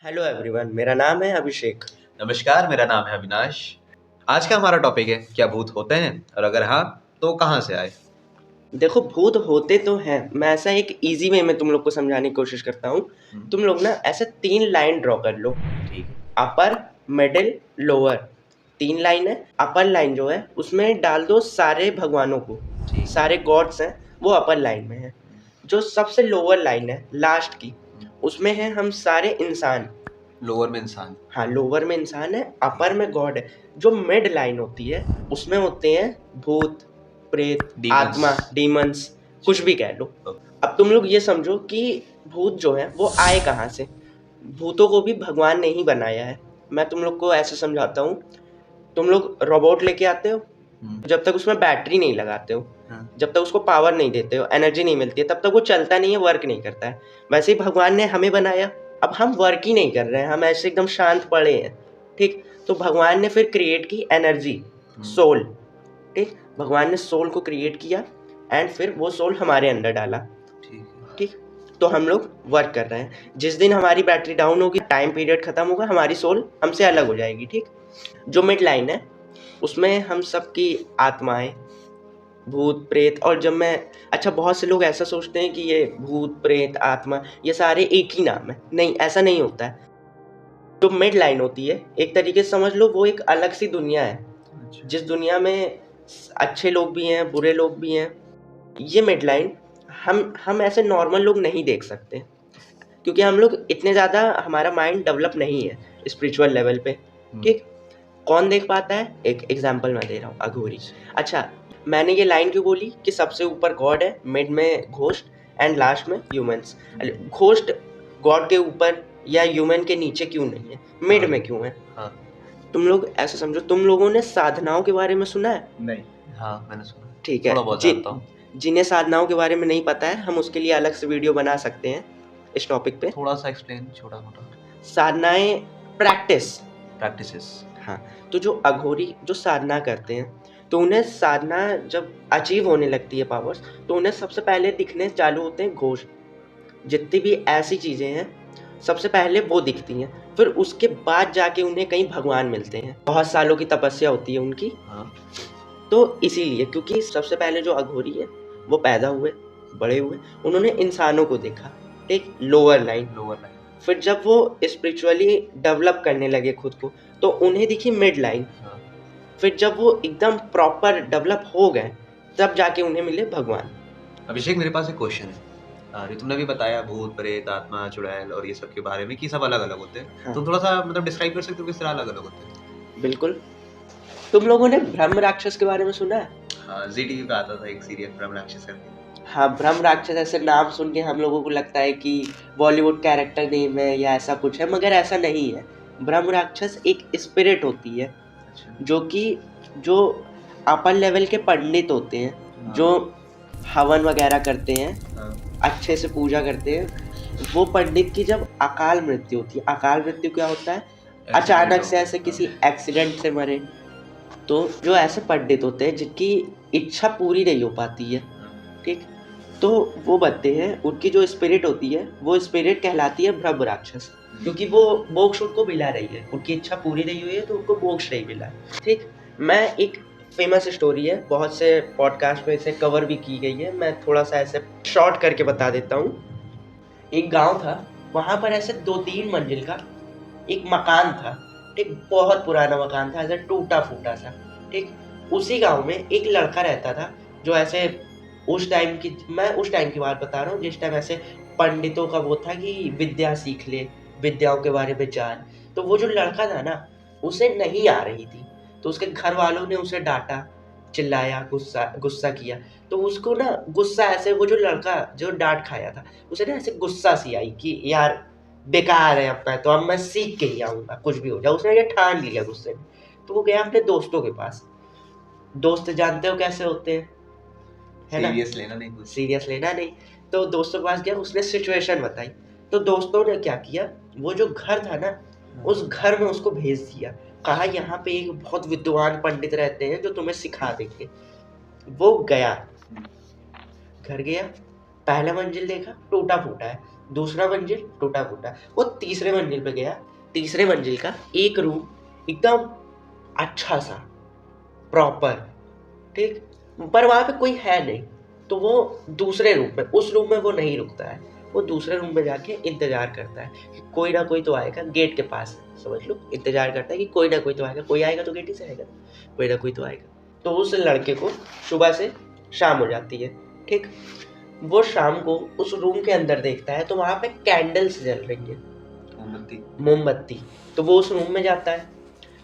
Hello everyone, मेरा नाम है अभिषेक। नमस्कार, मेरा नाम है अविनाश। आज का हमारा टॉपिक है, क्या भूत होते हैं और अगर हाँ तो कहाँ से आए। देखो, भूत होते तो हैं। मैं ऐसा एक इजी वे में तुम लोग को समझाने की कोशिश करता हूँ। तुम लोग ना ऐसे 3 लाइन ड्रॉ कर लो। ठीक है। अपर, मिडिल, लोअर। 3 लाइन है। अपर लाइन जो है उसमें डाल दो सारे भगवानों को। ठीक। सारे गॉड्स हैं वो अपर लाइन में है। जो सबसे लोअर लाइन है लास्ट की, उसमें है हम सारे इंसान। लोअर में इंसान। हाँ, लोअर में इंसान है, अपर में गॉड है। जो मिड लाइन होती है उसमें होते हैं भूत, प्रेत, Demons। आत्मा, डीमंस, कुछ भी कह लो। अब तुम लोग ये समझो कि भूत जो है वो आए कहाँ से। भूतों को भी भगवान ने ही बनाया है। मैं तुम लोग को ऐसे समझाता हूँ। तुम लोग रोबोट लेके आते हो, जब तक उसमें बैटरी नहीं लगाते हो, जब तक उसको पावर नहीं देते हो, एनर्जी नहीं मिलती है, तब तक वो चलता नहीं है, वर्क नहीं करता है। वैसे ही भगवान ने हमें बनाया। अब हम वर्क ही नहीं कर रहे हैं, हम ऐसे एकदम शांत पड़े हैं। ठीक, तो भगवान ने फिर क्रिएट की एनर्जी, सोल। ठीक, भगवान ने सोल को क्रिएट किया एंड फिर वो सोल हमारे अंदर डाला। ठीक, तो हम लोग वर्क कर रहे हैं। जिस दिन हमारी बैटरी डाउन होगी, टाइम पीरियड खत्म होगा, हमारी सोल हमसे अलग हो जाएगी। ठीक, जो मिड लाइन है उसमें हम सबकी आत्माएं, भूत प्रेत। और जब मैं अच्छा, बहुत से लोग ऐसा सोचते हैं कि ये भूत प्रेत आत्मा ये सारे एक ही नाम है। नहीं, ऐसा नहीं होता है। जो मिड लाइन होती है, एक तरीके से समझ लो वो एक अलग सी दुनिया है। जिस दुनिया में अच्छे लोग भी हैं, बुरे लोग भी हैं। ये मिड लाइन हम ऐसे नॉर्मल लोग नहीं देख सकते, क्योंकि हम लोग इतने ज़्यादा, हमारा माइंड डेवलप नहीं है स्पिरिचुअल लेवल पे। ठीक, कौन देख पाता है? एक एग्जांपल मैं दे रहा हूँ, अघोरी। अच्छा, मैंने ये लाइन क्यों बोली कि सबसे ऊपर गॉड है, मिड में घोस्ट एंड लास्ट में ह्यूमंस। घोस्ट गॉड के ऊपर या ह्यूमन के नीचे क्यों नहीं है, मिड में क्यों है? तुम लोग ऐसे समझो, तुम लोगों ने साधनाओं के बारे में सुना है? नहीं। हाँ, मैंने सुना। ठीक है, थोड़ा बहुत जानता हूँ। जिन्हें साधनाओं के बारे में नहीं पता है, हम उसके लिए अलग से वीडियो बना सकते हैं इस टॉपिक पे। थोड़ा सा एक्सप्लेन, छोटा मोटा। साधनाएं प्रैक्टिसेस। हाँ, तो जो अघोरी जो साधना करते हैं, तो उन्हें साधना जब अचीव होने लगती है पावर्स, तो उन्हें सबसे पहले दिखने चालू होते हैं घोष। जितनी भी ऐसी चीज़ें हैं सबसे पहले वो दिखती हैं, फिर उसके बाद जाके उन्हें कहीं भगवान मिलते हैं। बहुत सालों की तपस्या होती है उनकी। तो इसीलिए, क्योंकि सबसे पहले जो अघोरी है वो पैदा हुए, बड़े हुए, उन्होंने इंसानों को देखा। एक लोअर लाइन। फिर जब वो स्पिरिचुअली डेवलप करने लगे खुद को, तो उन्हें दिखी मिड लाइन। फिर जब वो एकदम प्रॉपर डेवलप हो गए, तब जाके उन्हें मिले भगवान। अभिषेक, मेरे पास एक क्वेश्चन है। अरे, तुमने भी बताया भूत प्रेत आत्मा चुड़ैल और ये सब के बारे में कि सब अलग अलग होते हैं। तुम थोड़ा सा मतलब डिस्क्राइब कर सकते हो किस तरह अलग अलग होते हैं? बिल्कुल। तुम लोगों ने ब्रह्म राक्षस के बारे में सुना है? हाँ, जी टीवी पे आता था एक सीरियल ब्रह्म राक्षस करके। हाँ, ब्रह्म राक्षस ऐसे नाम सुन के हम लोगों को लगता है कि बॉलीवुड कैरेक्टर नेम है या ऐसा कुछ है, मगर ऐसा नहीं है। ब्रह्म राक्षस एक स्पिरिट होती है, जो कि जो अपर लेवल के पंडित होते हैं, जो हवन वगैरह करते हैं, अच्छे से पूजा करते हैं। वो पंडित की जब अकाल मृत्यु होती है, अकाल मृत्यु क्या होता है? अचानक से ऐसे किसी एक्सीडेंट से मरे। तो जो ऐसे पंडित होते हैं जिनकी इच्छा पूरी नहीं हो पाती है, ठीक, तो वो बनते हैं, उनकी जो स्पिरिट होती है वो स्पिरिट कहलाती है ब्रह्म राक्षस, क्योंकि वो मोक्ष उनको मिला रही है। उनकी इच्छा पूरी नहीं हुई है तो उनको मोक्ष नहीं मिला। ठीक, मैं एक फेमस स्टोरी है, बहुत से पॉडकास्ट में इसे कवर भी की गई है, मैं थोड़ा सा ऐसे शॉर्ट करके बता देता हूँ। एक गांव था, वहाँ पर ऐसे 2-3 मंजिल का एक मकान था। ठीक, बहुत पुराना मकान था, ऐसे टूटा फूटा सा। ठीक, उसी गांव में एक लड़का रहता था, जो ऐसे उस टाइम की, मैं उस टाइम की बात बता रहा हूँ जिस टाइम ऐसे पंडितों का वो था कि विद्या सीख ले, विद्याओं के बारे में जान। तो वो जो लड़का था ना, उसे नहीं आ रही थी, तो उसके घर वालों ने उसे डांटा, चिल्लाया, गुस्सा गुस्सा किया। तो उसको ना गुस्सा ऐसे, वो जो लड़का जो डांट खाया था, उसे ना ऐसे गुस्सा सी आई कि यार बेकार है अपना, तो अब मैं सीख के ही आऊँगा, कुछ भी हो जाए। उसने ये ठान लिया गुस्से में। तो वो गया अपने दोस्तों के पास। दोस्त जानते हो कैसे होते हैं, है ना? सीरियस लेना नहीं। तो दोस्तों के पास गया, उसने सिचुएशन बताई। तो दोस्तों ने क्या किया, वो जो घर था ना, उस घर में उसको भेज दिया। कहा यहाँ पे एक बहुत विद्वान पंडित रहते हैं जो तुम्हें सिखा देंगे। वो गया, घर गया, पहला मंजिल देखा टूटा फूटा है, दूसरा मंजिल टूटा फूटा। वो तीसरे मंजिल पे गया, तीसरे मंजिल का एक रूम एकदम अच्छा सा प्रॉपर, ठीक, पर वहाँ पे कोई है नहीं। तो वो दूसरे रूम में, उस रूम में वो नहीं रुकता है, वो दूसरे रूम में जाके इंतजार करता है कि कोई ना कोई तो आएगा। गेट के पास है, समझ लो, इंतजार करता है कि कोई ना कोई तो आएगा, कोई आएगा तो गेट ही से आएगा, कोई ना कोई तो आएगा। तो उस लड़के को सुबह से शाम हो जाती है, ठीक। वो शाम को उस रूम के अंदर देखता है तो वहाँ पे कैंडल्स जल रही है, मोमबत्ती। तो वो उस रूम में जाता है,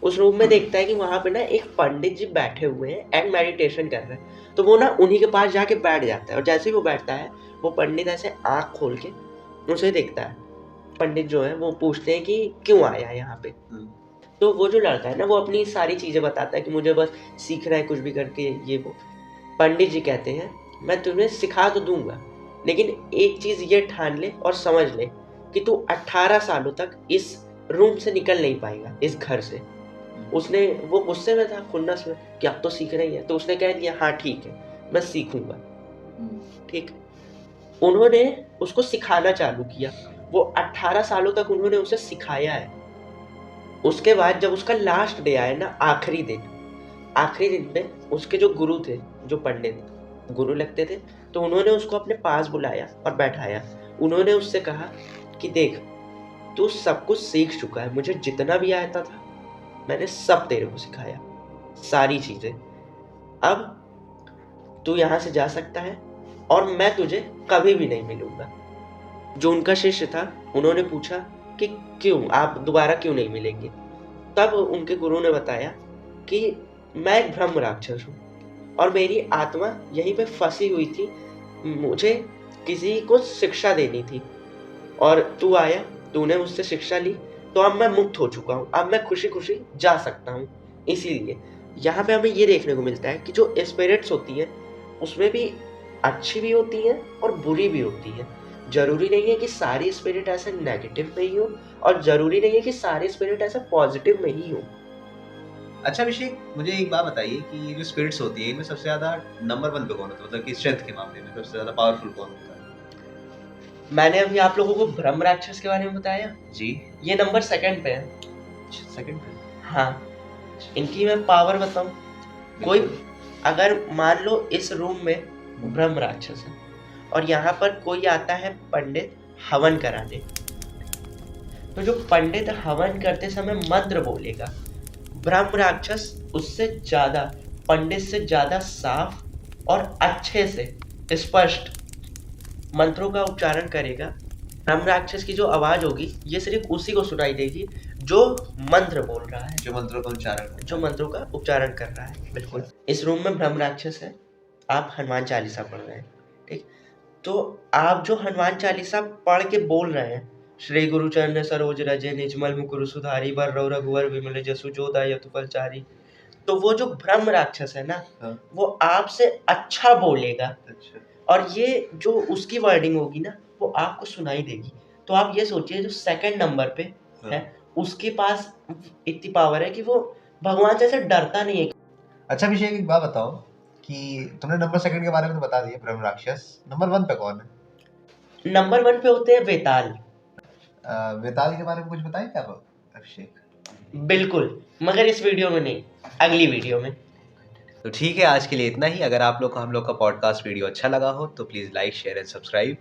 उस रूम में देखता है कि वहाँ पे ना एक पंडित जी बैठे हुए हैं एंड मेडिटेशन कर रहे हैं। तो वो ना उन्हीं के पास जाके बैठ जाता है, और जैसे ही वो बैठता है वो पंडित ऐसे आँख खोल के उसे देखता है। पंडित जो है वो पूछते हैं कि क्यों आया है यहाँ पे। तो वो जो लड़का है ना वो अपनी सारी चीज़ें बताता है कि मुझे बस सीखना है कुछ भी करके ये वो। पंडित जी कहते हैं मैं तुम्हें सिखा तो दूंगा, लेकिन एक चीज़ ये ठान ले और समझ ले कि तू 18 सालों तक इस रूम से निकल नहीं पाएगा, इस घर से। उसने, वो गुस्से में था, खुन्नस में कि अब तो सीख रही है, तो उसने कह दिया हाँ ठीक है मैं सीखूंगा, ठीक। उन्होंने उसको सिखाना चालू किया, वो 18 सालों तक उन्होंने उसे सिखाया है। उसके बाद जब उसका लास्ट डे आया ना, आखिरी दिन पे उसके जो गुरु थे, जो पंडित गुरु लगते थे, तो उन्होंने उसको अपने पास बुलाया और बैठाया। उन्होंने उससे कहा कि देख तू सब कुछ सीख चुका है, मुझे जितना भी आता था मैंने सब तेरे को सिखाया, सारी चीजें। अब तू यहाँ से जा सकता है और मैं तुझे कभी भी नहीं मिलूंगा। जो उनका शिष्य था उन्होंने पूछा कि क्यों, आप दोबारा क्यों नहीं मिलेंगे। तब उनके गुरु ने बताया कि मैं एक ब्रह्म राक्षस हूँ और मेरी आत्मा यहीं पे फंसी हुई थी, मुझे किसी को शिक्षा देनी थी और तू आया, तूने मुझसे शिक्षा ली, तो अब मैं मुक्त हो चुका हूँ, अब मैं खुशी खुशी जा सकता हूँ। इसीलिए यहाँ पे हमें ये देखने को मिलता है कि जो स्पिरिट्स होती है उसमें भी अच्छी भी होती है और बुरी भी होती है। जरूरी नहीं है कि सारी स्पिरिट ऐसे नेगेटिव में ही हो और जरूरी नहीं है कि सारे स्पिरिट ऐसे पॉजिटिव में ही हो। अच्छा अभिषेक, मुझे एक बात बताइए कि ये जो स्पिरिट्स होती है इनमें सबसे ज्यादा नंबर 1 पे कौन होता है, मतलब कि स्ट्रेंथ के मामले में सबसे ज्यादा पावरफुल कौन होता है? मैंने अभी आप लोगों को ब्रह्म राक्षस के बारे में बताया जी, ये नंबर 2 पे है। सेकंड पे? हाँ, इनकी मैं पावर बताऊं, कोई अगर मान लो इस रूम में ब्रह्म राक्षस है और यहाँ पर कोई आता है पंडित हवन कराने, तो जो पंडित हवन करते समय मंत्र बोलेगा, ब्रह्म राक्षस उससे ज्यादा, पंडित से ज्यादा साफ और अच्छे से स्पष्ट मंत्रों का उच्चारण करेगा। ब्रह्म राक्षस की जो आवाज होगी ये सिर्फ उसी को सुनाई देगी जो मंत्र बोल रहा है, जो मंत्रों का उच्चारण कर रहा है। बिल्कुल। इस रूम में ब्रह्म राक्षस है, आप हनुमान चालीसा पढ़ रहे हैं, ठीक। तो आप जो हनुमान चालीसा पढ़ के बोल रहे हैं, श्री गुरु चरण सरोज रजे निजमल मुकुर सुधारी बररौ रघुवर विमल जसु जो दायतु फलचारी, तो वो जो ब्रह्म राक्षस है ना, वो आपसे अच्छा बोलेगा। अच्छा। और ये जो उसकी वर्डिंग होगी ना वो आपको सुनाई देगी। तो आप ये सोचिए जो 2nd नंबर पे है उसके पास इतनी पावर है कि वो भगवान से ऐसे डरता नहीं है। अच्छा अभिषेक, एक बात बताओ कि तुमने नंबर 2 के बारे में तो बता दिया ब्रह्म राक्षस, नंबर 1 पे कौन है? नंबर 1 पे होते हैं वेताल। वेताल के बारे में कुछ बताएं क्या अभिषेक? बिल्कुल, मगर इस वीडियो में नहीं, अगली वीडियो में। तो ठीक है, आज के लिए इतना ही। अगर आप लोग को हम लोग का पॉडकास्ट वीडियो अच्छा लगा हो तो please like share and subscribe.